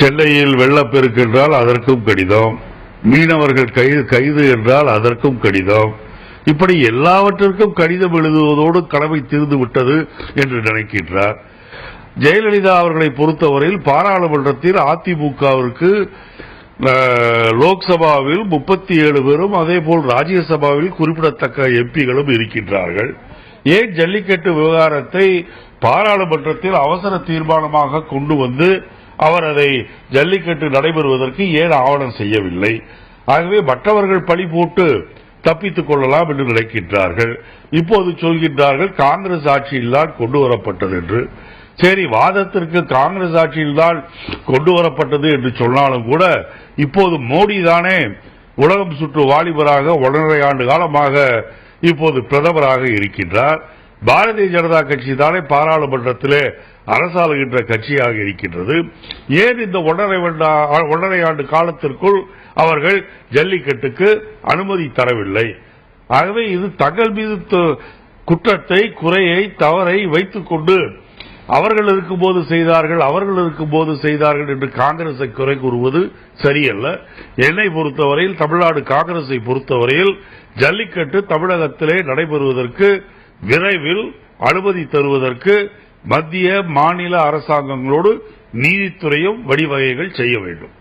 சென்னையில் வெள்ளப்பெருக்கு என்றால் அதற்கும் கடிதம், மீனவர்கள் கைது என்றால் அதற்கும் கடிதம். இப்படி எல்லாவற்றிற்கும் கடிதம் எழுதுவதோடு கடமை தீர்ந்து விட்டது என்று நினைக்கின்றார். ஜெயலலிதா அவர்களை பொறுத்தவரையில் பாராளுமன்றத்தில் அதிமுகவிற்கு லோக்சபாவில் 37 பேரும் அதேபோல் ராஜ்யசபாவில் குறிப்பிடத்தக்க எம்பிகளும் இருக்கின்றார்கள். ஏன் ஜல்லிக்கட்டு விவகாரத்தை பாராளுமன்றத்தில் அவசர தீர்மானமாக கொண்டு வந்து அவர் அதை ஜல்லிக்கட்டு நடைபெறுவதற்கு ஏன் ஆவணம் செய்யவில்லை? ஆகவே மற்றவர்கள் பழி போட்டு தப்பித்துக் கொள்ளலாம் என்று நினைக்கின்றார்கள். இப்போது சொல்கின்றார்கள் காங்கிரஸ் ஆட்சியில் தான் கொண்டு வரப்பட்டது என்று. சரி, வாதத்திற்கு காங்கிரஸ் ஆட்சியில் தான் கொண்டு வரப்பட்டது என்று சொன்னாலும் கூட இப்போது மோடி தானே உலகம் சுற்று வாலிபராக 1.5 ஆண்டு காலமாக இப்போது பிரதமராக இருக்கின்றார். பாரதிய ஜனதா கட்சி தானே பாராளுமன்றத்திலே அரசாளுகின்ற கட்சியாக இருக்கின்றது. ஏன் இந்த 1.5 ஆண்டு காலத்திற்குள் அவர்கள் ஜல்லிக்கட்டுக்கு அனுமதி தரவில்லை? ஆகவே இது தங்கள் மீது குற்றத்தை, குறையை, தவறை வைத்துக் கொண்டு அவர்கள் இருக்கும்போது செய்தார்கள் என்று காங்கிரஸை குறை கூறுவது சரியல்ல. என்னை பொறுத்தவரையில், தமிழ்நாடு காங்கிரஸை பொறுத்தவரையில் ஜல்லிக்கட்டு தமிழகத்திலே நடைபெறுவதற்கு விரைவில் அனுமதி தருவதற்கு மத்திய மாநில அரசாங்கங்களோடு நீதித்துறையும் வழிவகைகள் செய்ய வேண்டும்.